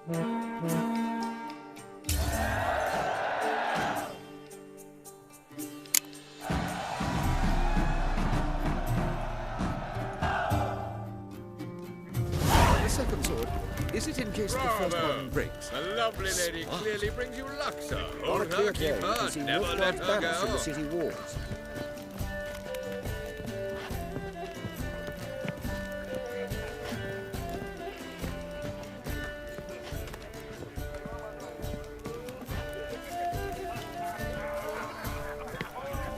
Second sword. Is it in case the first one breaks? A lovely lady clearly brings you luck, sir. On a Hold clear her, day, keep you can her, see never Northgard's let her banners in go. the city walls.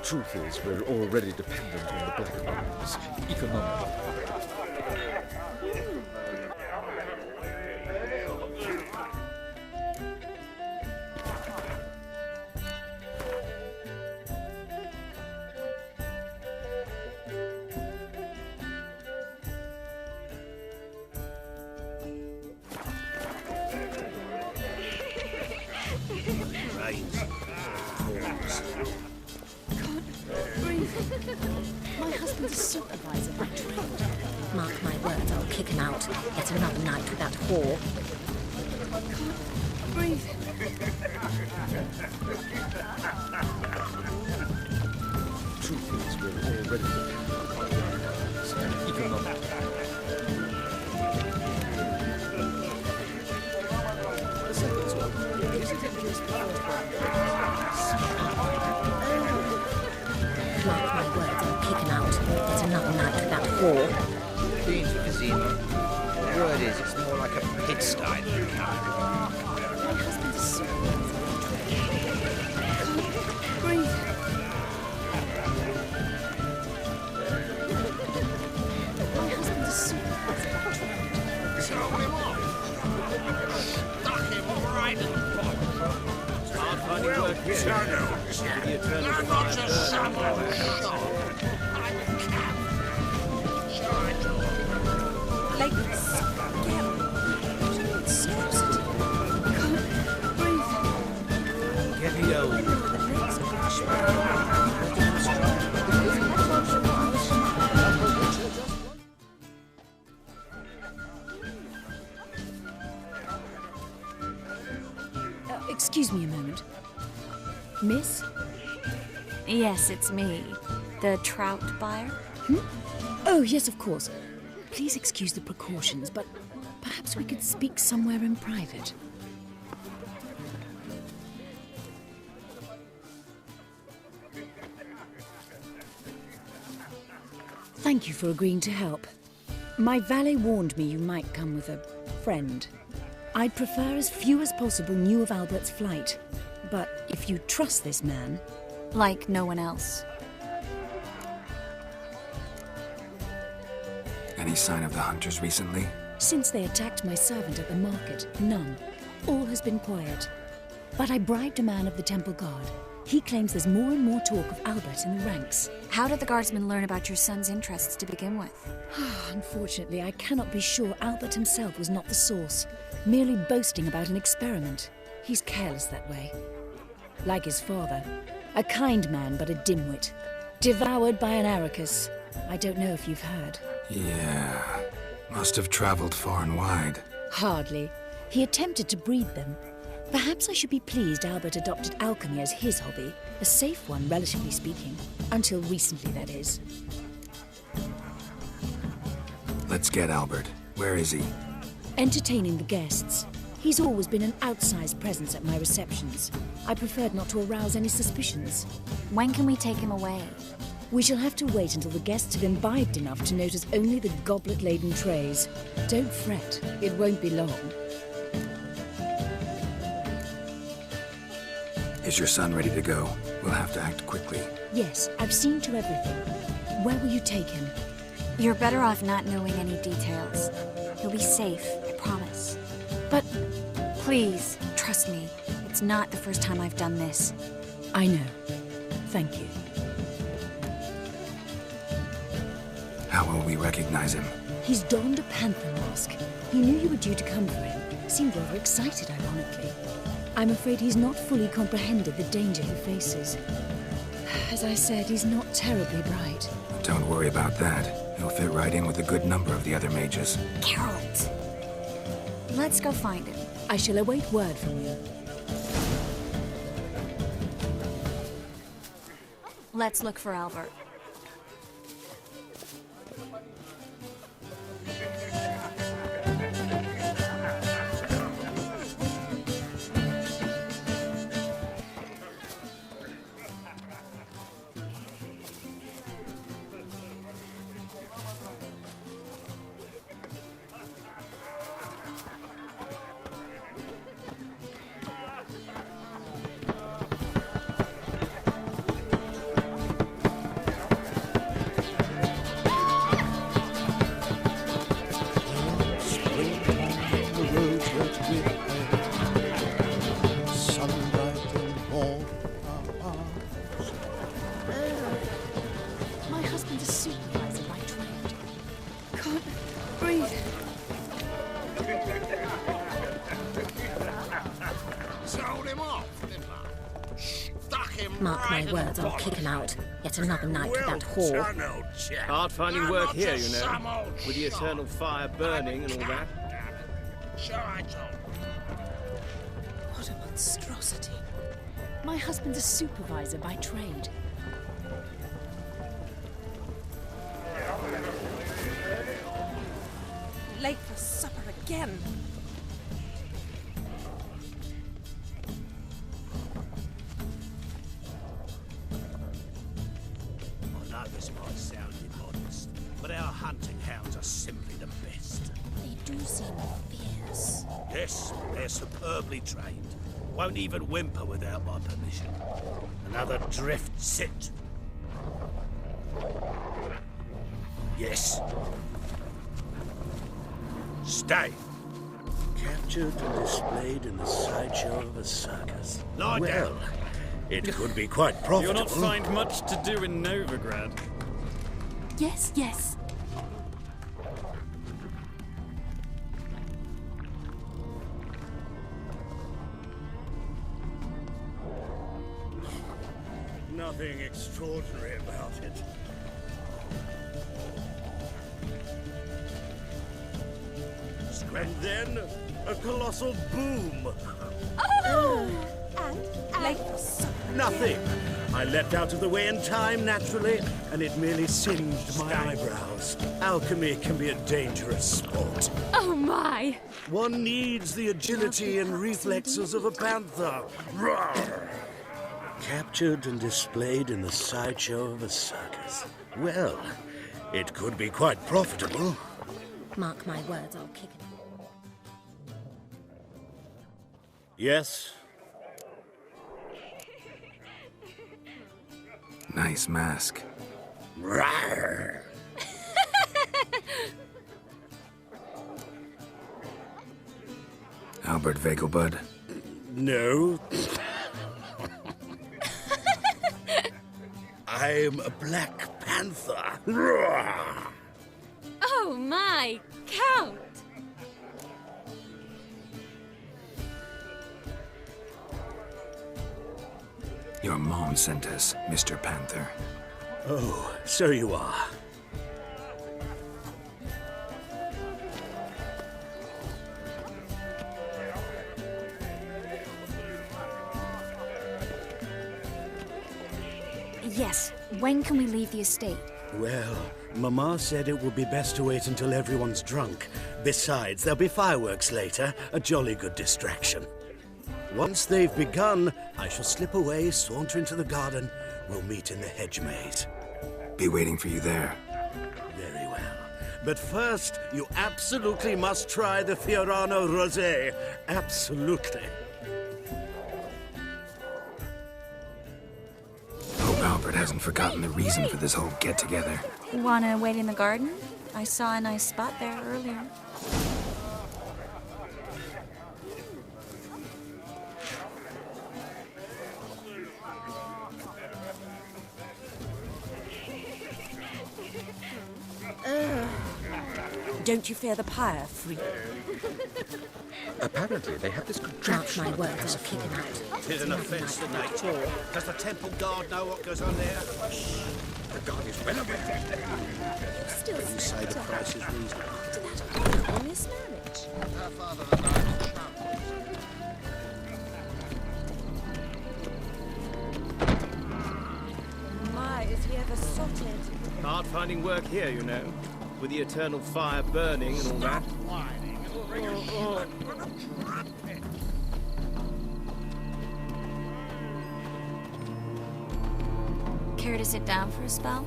Truth is, we're already dependent on the Black Arms, economically. My husband's a supervisor by trade. Mark my words, I'll kick him out. Yet another night with that whore. I can't breathe. Truth is, we're already dependent on the Black Arms, economically. The second sword. Is it in case the first one breaks? Mark my words, I'll kick him out. Yet another night with that whore. Been to Casino. The word is, it's more like a pigsty than a cabin. My husband's a supervisor by trade. I can't breathe. My husband's a supervisor by trade. Throw him off! Stuck him right in the pot! Hard finding work here. Shadows! I'm not your son or a shot! I'm a cat! Sure I do. Like this. Scarcity. I can't breathe. Get me over. The legs excuse me a moment. Miss? Yes, it's me. The trout buyer? Oh, yes, of course. Please excuse the precautions, but perhaps we could speak somewhere in private. Thank you for agreeing to help. My valet warned me you might come with a friend. I'd prefer as few as possible knew of Albert's flight. But if you trust this man... Like no one else. Any sign of the hunters recently? Since they attacked my servant at the market, none. All has been quiet. But I bribed a man of the Temple Guard. He claims there's more and more talk of Albert in the ranks. How did the guardsmen learn about your son's interests to begin with? Unfortunately, I cannot be sure Albert himself was not the source, merely boasting about an experiment. He's careless that way. Like his father. A kind man, but a dimwit. Devoured by an Arrakis. I don't know if you've heard. Yeah. Must have traveled far and wide. Hardly. He attempted to breed them. Perhaps I should be pleased Albert adopted alchemy as his hobby. A safe one, relatively speaking. Until recently, that is. Let's get Albert. Where is he? Entertaining the guests. He's always been an outsized presence at my receptions. I preferred not to arouse any suspicions. When can we take him away? We shall have to wait until the guests have imbibed enough to notice only the goblet-laden trays. Don't fret, it won't be long. Is your son ready to go? We'll have to act quickly. Yes, I've seen to everything. Where will you take him? You're better off not knowing any details. He'll be safe, I promise. But... Please, trust me. It's not the first time I've done this. I know. Thank you. How will we recognize him? He's donned a panther mask. He knew you were due to come for him. Seemed rather excited, ironically. I'm afraid he's not fully comprehended the danger he faces. As I said, he's not terribly bright. Don't worry about that. He'll fit right in with a good number of the other mages. Geralt! Let's go find him. I shall await word from you. Let's look for Albert. My husband's a supervisor by trade. Can't breathe. Sold him off, didn't I? Stuck him Mark my right in words, the I'll kick him out. Yet another night with that Well whore. done, old chap. Hard finding I'm work not here, just you know, some old with the shot. eternal fire burning and all that. Sure, I told What a monstrosity. My husband's a supervisor by trade. Late for supper again. I know this might sound immodest, but our hunting hounds are simply the best. They do seem fierce. Yes, they're superbly trained. Won't even whimper without my permission. Another drift sit. Yes. Stay. Captured and displayed in the sideshow of a circus. Lie Well, down. it could be quite profitable. You'll not find much to do in Novigrad. Yes, yes. Nothing extraordinary about it. And then a colossal boom. Late for supper. Nothing. I leapt out of the way in time, naturally, and it merely singed my eyebrows. Alchemy can be a dangerous sport. Oh my! One needs the agility and reflexes of a panther. Roar! Captured and displayed in the sideshow of a circus. Well, it could be quite profitable. Mark my words, I'll kick him. Yes? Nice mask. Rawr! Albert Vegelbud. No. I'm a Black Panther. Roar! Oh my! Count! Your mom sent us, Mr. Panther. Oh, so you are. Yes. When can we leave the estate? Well, Mama said it would be best to wait until everyone's drunk. Besides, there'll be fireworks later, a jolly good distraction. Once they've begun, I shall slip away, saunter into the garden. We'll meet in the hedge maze. Be waiting for you there. Very well. But first, you absolutely must try the Fiorano Rosé. Absolutely. Hope Albert hasn't forgotten the reason for this whole get-together. Wanna wait in the garden? I saw a nice spot there earlier. Don't you fear the pyre, freak? Apparently, they have this Mark contraption. my words, I'll kick him out. Tis an offence to nature. Does the temple guard know what goes on there? The guard is well aware. Still You say the price is reasonable. after that honest marriage. Her father and I Hard finding work here, you know, with the eternal fire burning and all that. Care to sit down for a spell?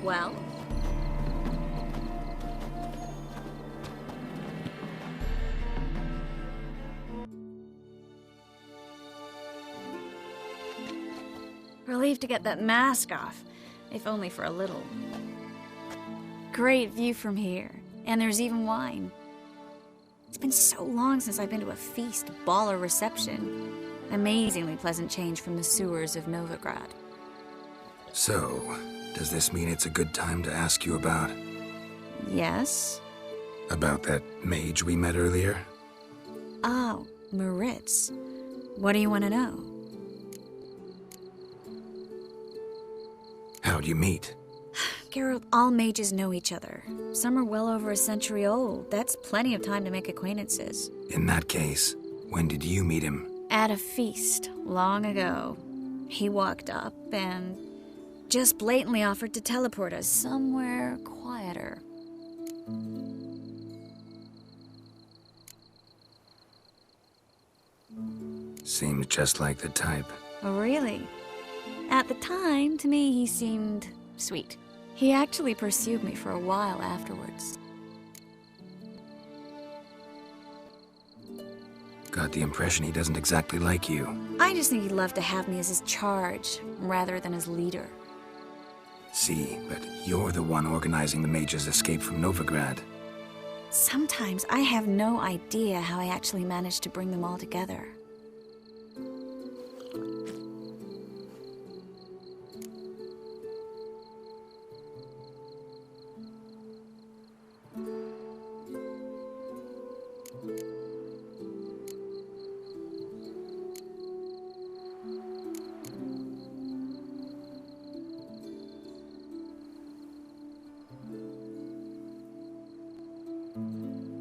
Well? Relieved to get that mask off, if only for a little. Great view from here, and there's even wine. It's been so long since I've been to a feast, ball, or reception. Amazingly pleasant change from the sewers of Novigrad. So, does this mean it's a good time to ask you about... Yes? about that mage we met earlier? Oh, Moritz. What do you want to know? How'd you meet? Geralt, all mages know each other. Some are well over a century old. That's plenty of time to make acquaintances. In that case, when did you meet him? At a feast, long ago. He walked up and just blatantly offered to teleport us somewhere quieter. Seems just like the type. Oh, really? At the time, to me, he seemed sweet. He actually pursued me for a while afterwards. Got the impression he doesn't exactly like you. I just think he'd love to have me as his charge, rather than his leader. See, but you're the one organizing the mage's escape from Novigrad. Sometimes I have no idea how I actually managed to bring them all together.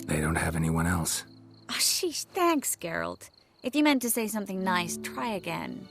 They don't have anyone else. Oh, sheesh, thanks, Geralt. If you meant to say something nice, try again.